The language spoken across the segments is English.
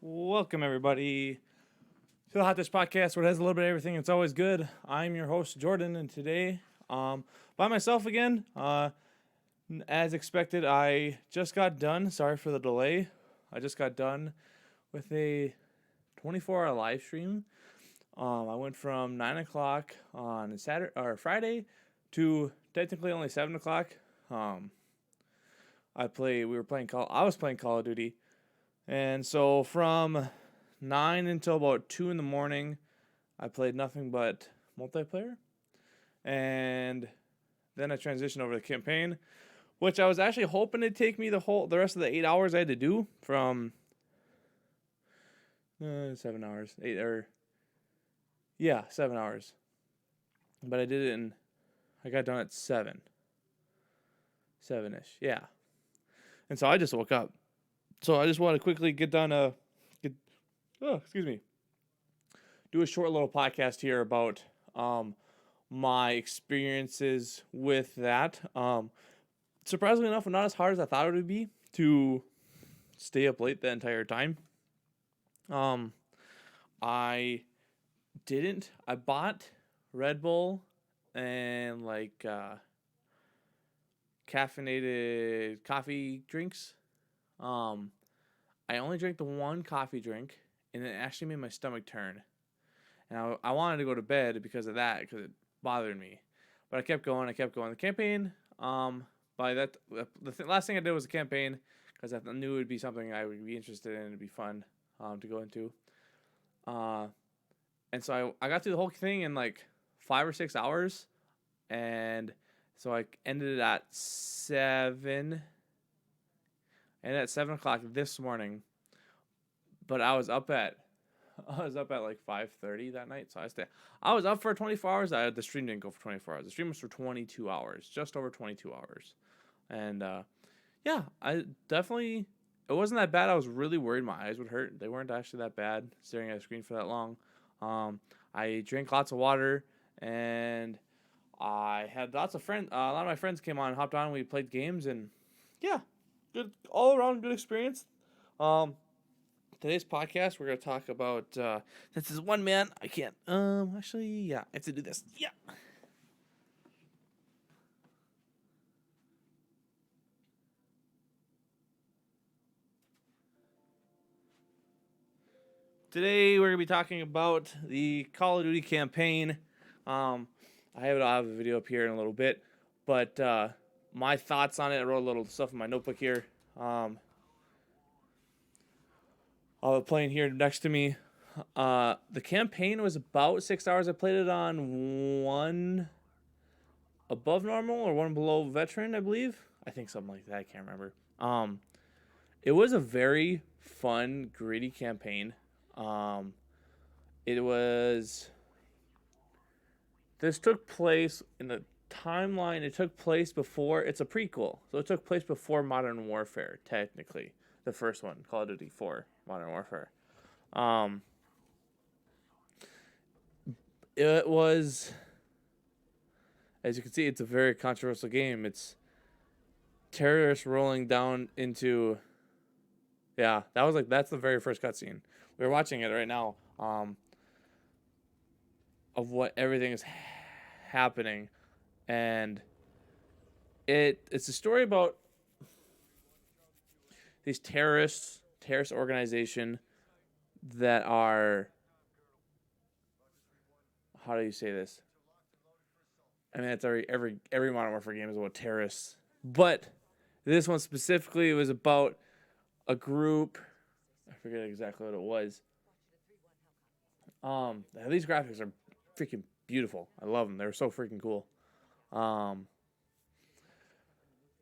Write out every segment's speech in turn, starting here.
Welcome, everybody, to the Hot Dish Podcast, where it has a little bit of everything. It's always good. I'm your host, Jordan, and today, by myself again. As expected, I just got done. Sorry for the delay. I just got done with a 24-hour live stream. I went from 9 o'clock on Saturday or Friday to technically only 7 o'clock. I was playing Call of Duty. And so from 9 until about 2 in the morning, I played nothing but multiplayer. And then I transitioned over to the campaign, which I was actually hoping to take me the rest of the 8 hours I had to do from 7 hours. 7 hours. But I did it I got done at 7. 7-ish, yeah. And so I just woke up. So I just want to quickly do a short little podcast here about my experiences with that. Surprisingly enough, not as hard as I thought it would be to stay up late the entire time. I bought Red Bull and caffeinated coffee drinks. I only drank the one coffee drink, and it actually made my stomach turn. And I wanted to go to bed because of that, because it bothered me. But I kept going. The campaign, last thing I did was the campaign, because I knew it would be something I would be interested in. It'd be fun to go into. And so I got through the whole thing in like 5 or 6 hours. And so I ended it at 7. And at 7 o'clock this morning, but I was up at like 5:30 that night. So I was up for 24 hours. The stream didn't go for 24 hours. The stream was for 22 hours, just over 22 hours. And I definitely, it wasn't that bad. I was really worried my eyes would hurt. They weren't actually that bad staring at a screen for that long. I drank lots of water, and I had lots of friends. A lot of my friends came on, hopped on, and we played games, and yeah. Good, all around good experience. Today's podcast, we're gonna talk about. This is one man. I can't. Actually, yeah, I have to do this. Yeah. Today we're gonna be talking about the Call of Duty campaign. I'll have a video up here in a little bit, but my thoughts on it. I wrote a little stuff in my notebook here. I'll be playing here next to me. The campaign was about 6 hours. I played it on one above normal or one below veteran, I believe. I think something like that. I can't remember. It was a very fun, gritty campaign. This took place in the timeline. It took place before. It's a prequel, so it took place before Modern Warfare. Technically, the first one, Call of Duty 4, Modern Warfare. It was, as you can see, it's a very controversial game. Terrorists rolling down into. Yeah, that's the very first cutscene. We're watching it right now. Of what everything is happening, and it's a story about these terrorist organization that are. How do you say this? I mean, it's every Modern Warfare game is about terrorists, but this one specifically was about a group. I forget exactly what it was. These graphics are freaking beautiful. I love them. They're so freaking cool.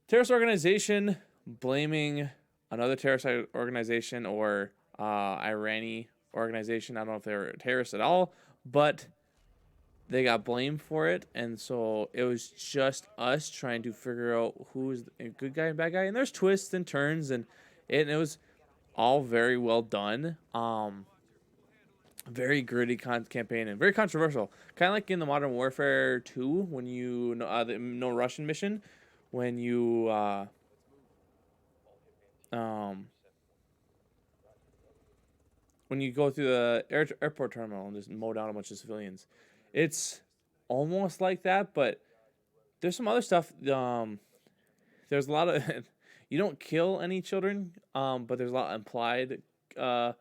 Terrorist organization blaming another terrorist organization or Iranian organization. I don't know if they were terrorists at all, but they got blamed for it, and so it was just us trying to figure out who's a good guy and bad guy. And there's twists and turns, and it was all very well done. Very gritty campaign and very controversial. Kind of like in the Modern Warfare 2 when the No Russian mission, when you when you go through the airport terminal and just mow down a bunch of civilians. It's almost like that, but there's some other stuff. There's a lot of you don't kill any children, but there's a lot of implied uh,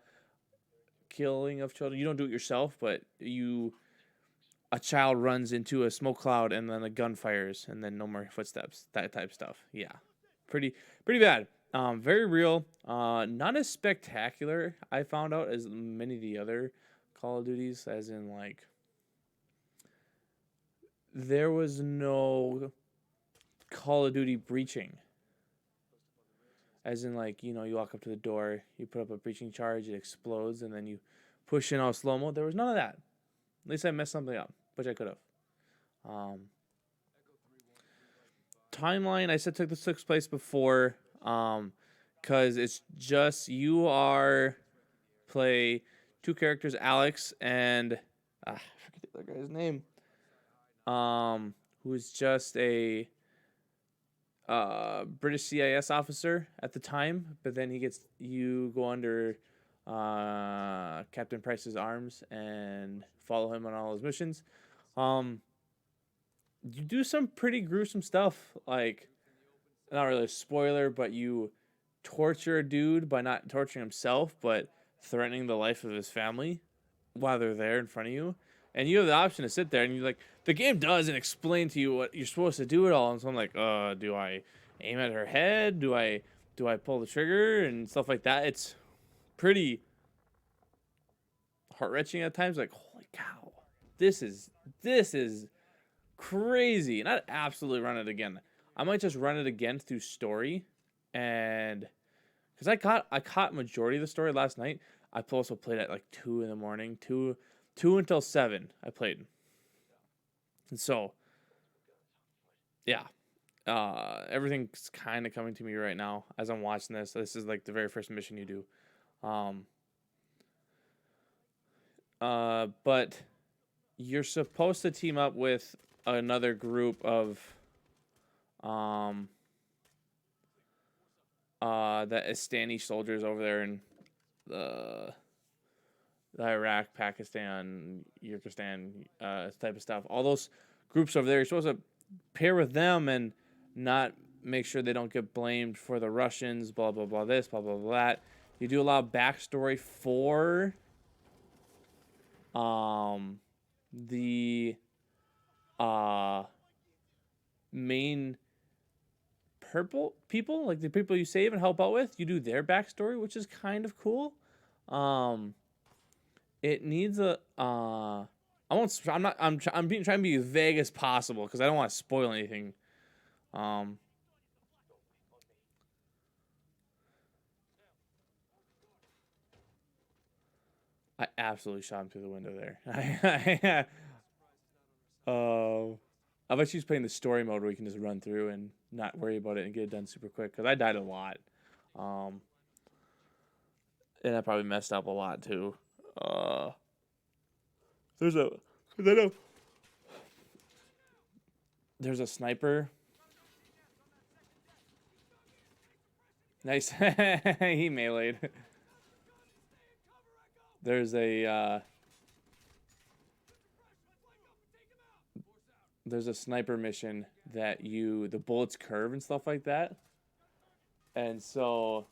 killing of children. You don't do it yourself, but a child runs into a smoke cloud and then a gun fires and then no more footsteps. That type of stuff. Yeah, pretty bad. Very real. Not as spectacular, I found out, as many of the other Call of Duties. As in, like, there was no Call of Duty breaching. As in, like, you walk up to the door, you put up a breaching charge, it explodes, and then you push in all slow mo. There was none of that. At least I messed something up, which I could have. Timeline, I said this took place before, because it's just play two characters, Alex and I forget the other guy's name, who is just a British CIS officer at the time, but then you go under Captain Price's arms and follow him on all his missions. You do some pretty gruesome stuff, like, not really a spoiler, but you torture a dude by not torturing himself, but threatening the life of his family while they're there in front of you. And you have the option to sit there and the game doesn't explain to you what you're supposed to do at all. And so I'm like, do I aim at her head? Do I pull the trigger and stuff like that? It's pretty heart-wrenching at times. Like, holy cow, this is crazy. And I'd absolutely run it again. I might just run it again through story, and because I caught majority of the story last night. I also played at like 2 in the morning, 2 until 7. I played, and so yeah, everything's kind of coming to me right now as I'm watching this. This is like the very first mission you do, but you're supposed to team up with another group of the Istani soldiers over there in the Iraq, Pakistan, Kyrgyzstan type of stuff. All those groups over there, you're supposed to pair with them and not make sure they don't get blamed for the Russians, blah, blah, blah, this, blah, blah, blah, that. You do a lot of backstory for the main purple people, like the people you save and help out with. You do their backstory, which is kind of cool. It needs a I'm trying to be as vague as possible because I don't want to spoil anything. I absolutely shot him through the window there. I bet she's playing the story mode where you can just run through and not worry about it and get it done super quick. Because I died a lot, and I probably messed up a lot too. There's a sniper. Nice, he meleeed. There's a sniper mission that the bullets curve and stuff like that. And so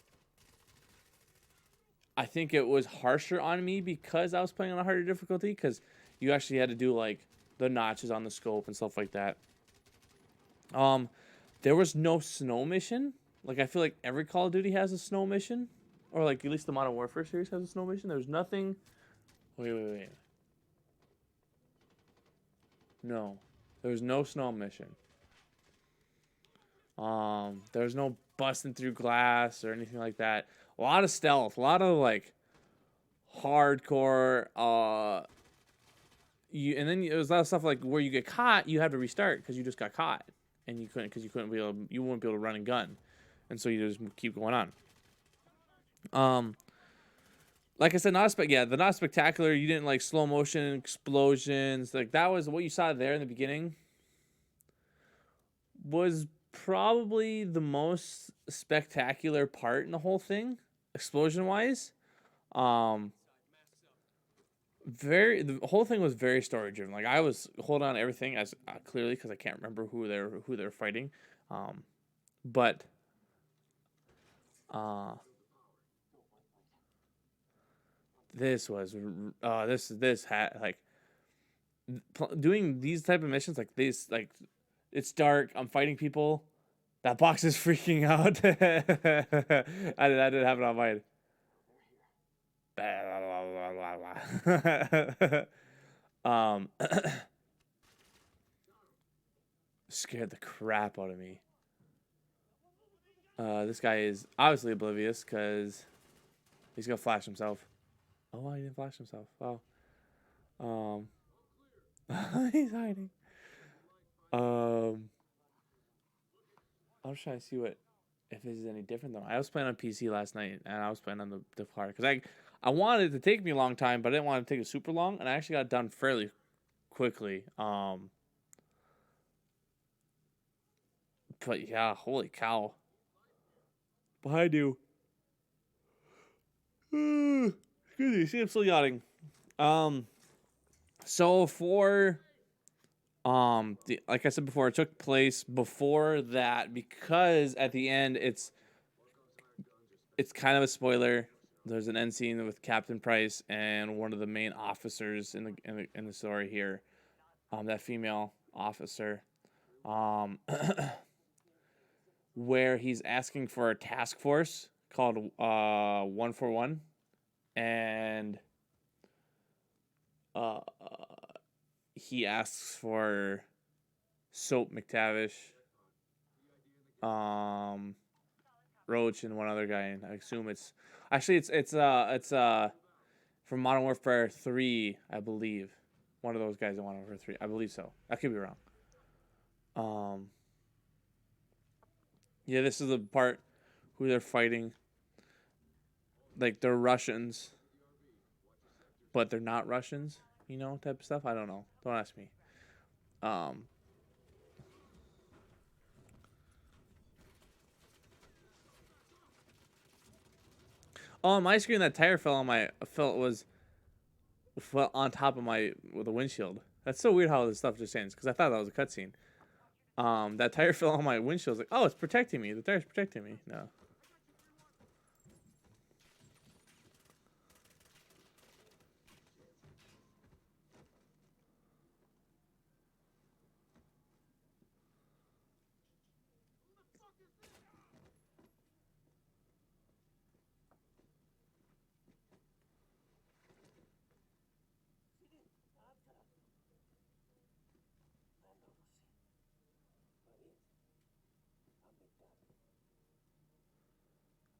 I think it was harsher on me because I was playing on a harder difficulty, because you actually had to do like the notches on the scope and stuff like that. There was no snow mission. Like, I feel like every Call of Duty has a snow mission, or like at least the Modern Warfare series has a snow mission. There was nothing. Wait. No, there was no snow mission. There was no busting through glass or anything like that. A lot of stealth, a lot of like hardcore. And then there was a lot of stuff like where you get caught, you have to restart because you just got caught, and you wouldn't be able to run and gun, and so you just keep going on. Like I said, the not spectacular. You didn't like slow motion explosions. Like, that was what you saw there in the beginning. Was probably the most spectacular part in the whole thing, explosion wise. The whole thing was very story driven. Like I was holding on to everything as clearly because I can't remember who they're fighting, but uh, this was this had like doing these type of missions like this, like it's dark, I'm fighting people, that box is freaking out. I didn't have it on mine. um Scared the crap out of me. This guy is obviously oblivious because he's gonna flash himself. Oh, he didn't flash himself. Oh, um, he's hiding. Um, I was trying to see what if this is any different though. I was playing on PC last night and I was playing on the card because I wanted it to take me a long time, but I didn't want it to take it super long, and I actually got it done fairly quickly. But yeah, holy cow! Behind you. Excuse me. See, I'm still yawning. Um, so for like I said before, it took place before that because at the end it's kind of a spoiler. There's an end scene with Captain Price and one of the main officers in the story here. That female officer. Um, where he's asking for a task force called 141, and uh, he asks for Soap McTavish, Roach, and one other guy, and I assume it's from Modern Warfare 3, I believe. One of those guys in Modern Warfare 3, I believe so. I could be wrong. Yeah, this is the part who they're fighting. Like they're Russians, but they're not Russians, type of stuff. I don't know. Don't ask me. Um, on my screen, that tire fell on top of the windshield. That's so weird how this stuff just ends because I thought that was a cutscene. That tire fell on my windshield. I was like, oh, it's protecting me. The tire's protecting me. No.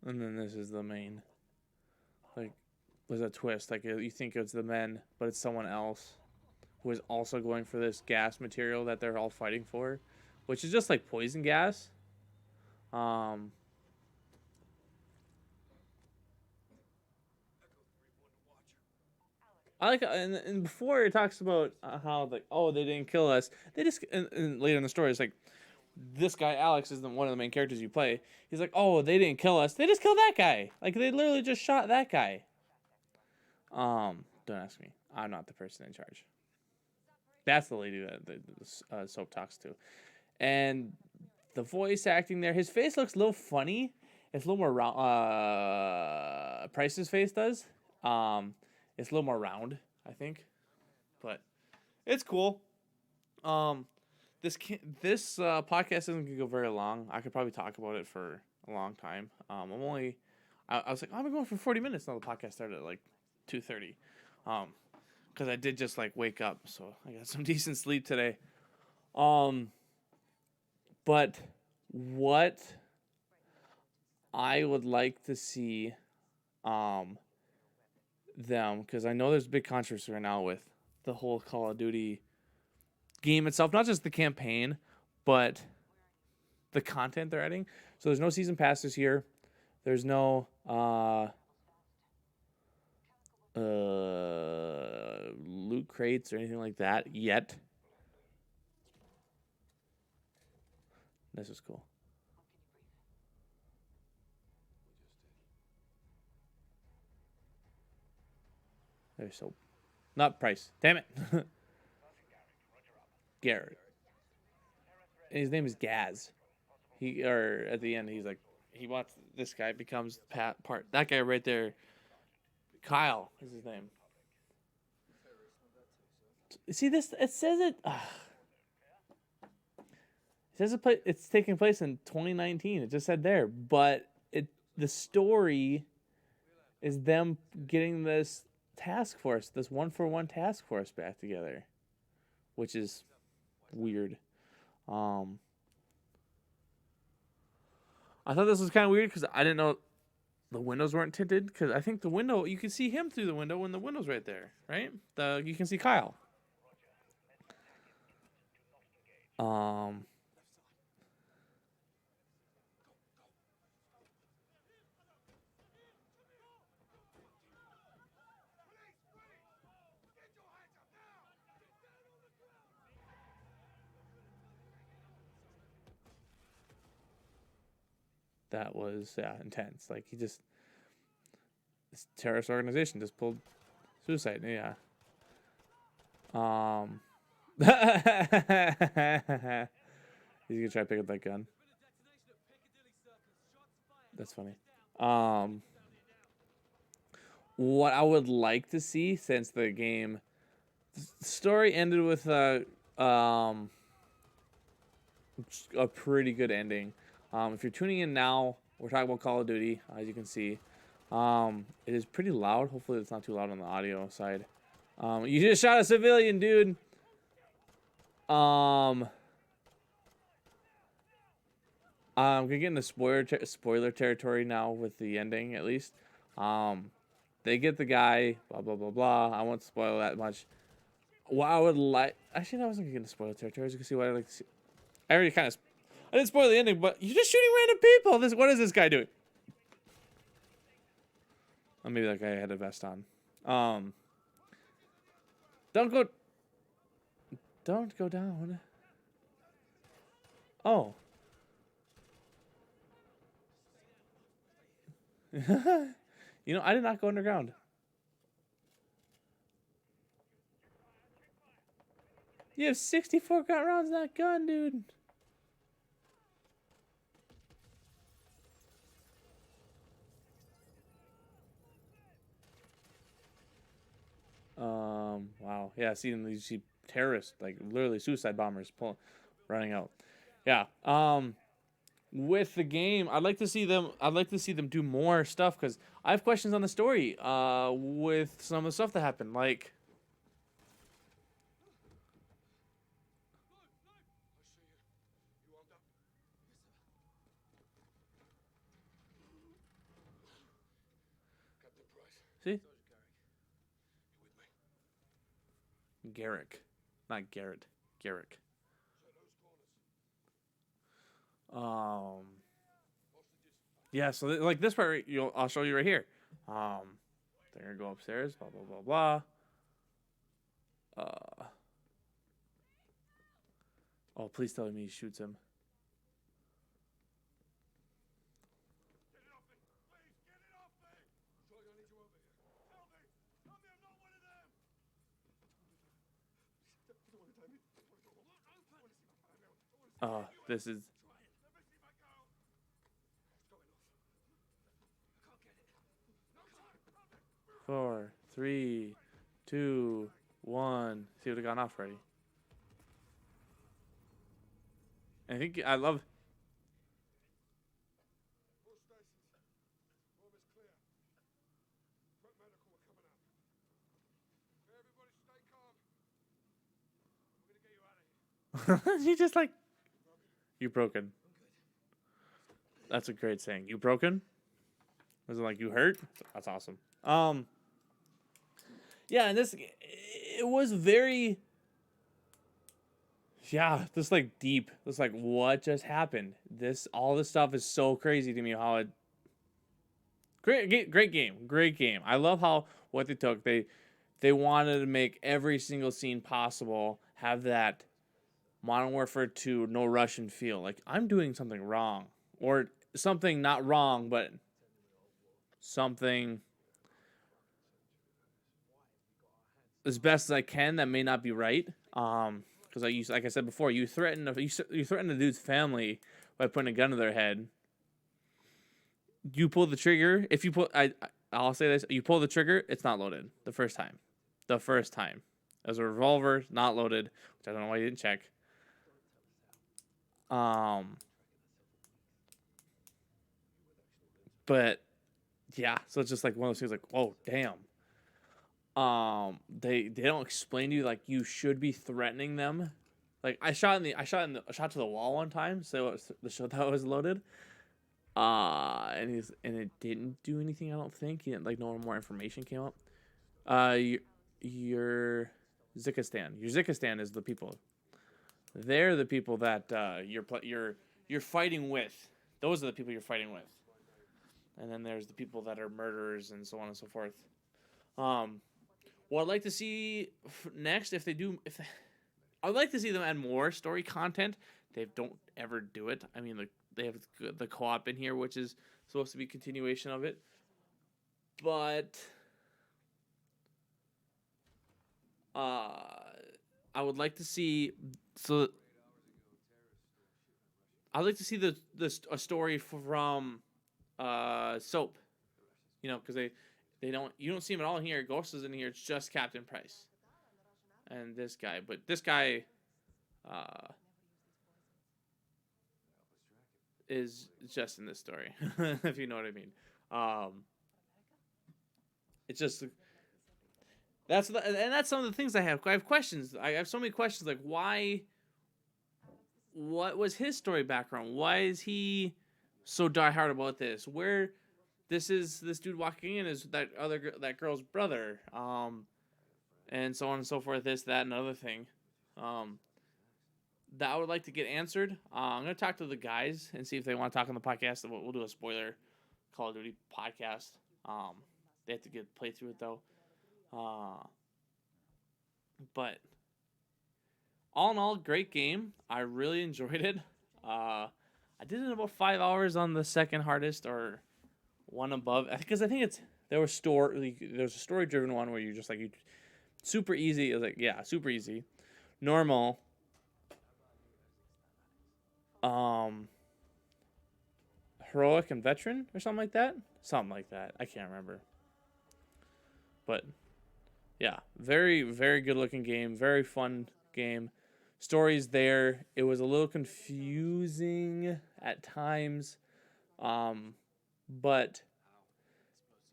And then this is the main. Like, there's a twist. Like, you think it's the men, but it's someone else who is also going for this gas material that they're all fighting for, which is just like poison gas. Um, I like, and before it talks about how like, oh, they didn't kill us. They just and later in the story it's like this guy Alex is one of the main characters you play. He's like, oh, they didn't kill us. They just killed that guy. Like they literally just shot that guy. Don't ask me. I'm not the person in charge. That's the lady that the Soap talks to, and the voice acting there. His face looks a little funny. It's a little more round. Price's face does. It's a little more round, I think, but it's cool. Um, this podcast isn't gonna go very long. I could probably talk about it for a long time. I was like, oh, I'm going for 40 minutes. Now the podcast started at like 2:30. Because I did just like wake up, so I got some decent sleep today. But what I would like to see, them, because I know there's a big controversy right now with the whole Call of Duty game itself, not just the campaign, but the content they're adding. So there's no season pass this year. There's no loot crates or anything like that yet. This is cool. There's Soap. Not Price. Damn it. Garrett. And his name is Gaz. Or at the end, he's like, he wants this guy becomes part. That guy right there, Kyle is his name. See this? It says it. It says it's taking place in 2019. It just said there, but the story is them getting this task force, this 1-for-1 task force back together, which is weird. I thought this was kind of weird because I didn't know the windows weren't tinted. Because I think the window, you can see him through the window when the window's right there, right? You can see Kyle. That was intense. Like this terrorist organization just pulled suicide. Yeah. He's gonna try to pick up that gun. That's funny. What I would like to see, since the game story ended with a pretty good ending. If you're tuning in now, we're talking about Call of Duty, as you can see. It is pretty loud. Hopefully it's not too loud on the audio side. You just shot a civilian, dude. I'm gonna get into spoiler territory now with the ending, at least. They get the guy, blah blah blah blah. I won't spoil that much. What I would like, actually, no, I wasn't gonna get into spoiler territory. As you can see, what I like to see. I already kind of, I didn't spoil the ending, but you're just shooting random people. What is this guy doing? Oh, maybe that guy had a vest on. Don't go down. Oh. You know, I did not go underground. You have 64 rounds in that gun, dude. Wow. Yeah, you see terrorists, like literally suicide bombers running out. Yeah. With the game, I'd like to see them do more stuff, because I have questions on the story with some of the stuff that happened, like see? Garrick. Not Garrett. Garrick. Yeah, so like this part, I'll show you right here. They're gonna go upstairs, blah blah blah blah. Oh, please tell me he shoots him. This is 4, 3, 2, 1. See, would have gone off already. I think I love. You just like, you broken. That's a great saying. You broken? Was it like you hurt? That's awesome. Yeah, and it was very, just like deep. It's like, what just happened? All this stuff is so crazy to me. How it, great game. I love how what they took. They wanted to make every single scene possible have that Modern Warfare 2 no Russian feel. Like I'm doing something wrong, or something not wrong, but something as best as I can. That may not be right. Because like I said before, you threaten a dude's family by putting a gun to their head. You pull the trigger. If you I'll say this: you pull the trigger, it's not loaded the first time. The first time, as a revolver, not loaded, which I don't know why you didn't check. But yeah, so it's just like one of those things. Like, oh damn. They don't explain to you like you should be threatening them. Like I shot to the wall one time, so it was the shot that was loaded. And it didn't do anything. I don't think he didn't like no more information came up. Your Zikistan. Your Zikistan is the people. They're the people that you're fighting with. Those are the people you're fighting with. And then there's the people that are murderers and so on and so forth. What I'd like to see next, I'd like to see them add more story content. They don't ever do it. I mean, they have the co-op in here, which is supposed to be a continuation of it. But I would like to see I'd like to see a story from Soap. You know, because you don't see him at all in here. Ghost is in here. It's just Captain Price and this guy. But this guy is just in this story, if you know what I mean. It's just that's some of the things I have. I have questions. I have so many questions. Like why? What was his story background? Why is he so diehard about this? Where this dude walking in is that girl's brother, and so on and so forth. This, that, and other thing, that I would like to get answered. I'm gonna talk to the guys and see if they want to talk on the podcast. We'll do a spoiler Call of Duty podcast. They have to play through it though. But all in all, great game. I really enjoyed it. I did it in about 5 hours on the second hardest or one above, because I think there's a story driven one where you just like super easy. It was like, yeah, super easy, normal, heroic and veteran or something like that. I can't remember. But yeah, very, very good looking game. Very fun game. Story's there. It was a little confusing at times. But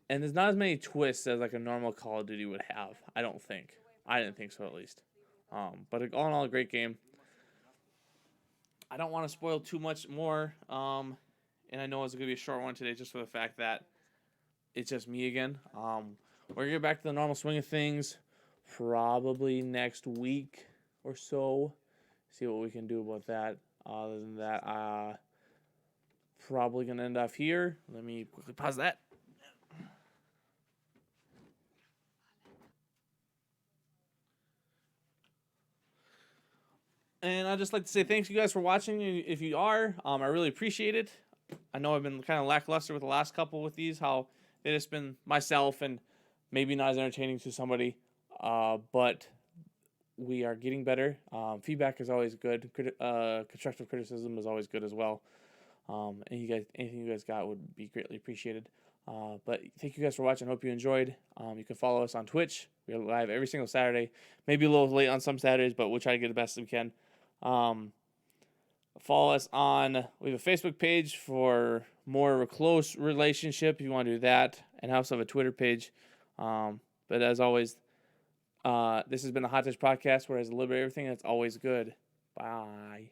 there's not as many twists as like a normal Call of Duty would have. I don't think. I didn't think so, at least. But all in all, a great game. I don't want to spoil too much more. And I know it's going to be a short one today just for the fact that it's just me again. We're going to get back to the normal swing of things probably next week or so. See what we can do about that. Other than that, probably going to end off here. Let me quickly pause that. And I'd just like to say thanks you guys for watching. If you are, I really appreciate it. I know I've been kind of lackluster with the last couple with these, how they just been myself and maybe not as entertaining to somebody. But we are getting better. Feedback is always good. Constructive criticism is always good as well. And anything you guys got would be greatly appreciated. But thank you guys for watching. Hope you enjoyed. You can follow us on Twitch. We're live every single Saturday. Maybe a little late on some Saturdays, but we'll try to get the best we can. Follow us on. We have a Facebook page for more of a close relationship if you want to do that, and I also have a Twitter page. But as always, this has been the Hot Touch Podcast, where there's a little bit of everything. That's always good. Bye.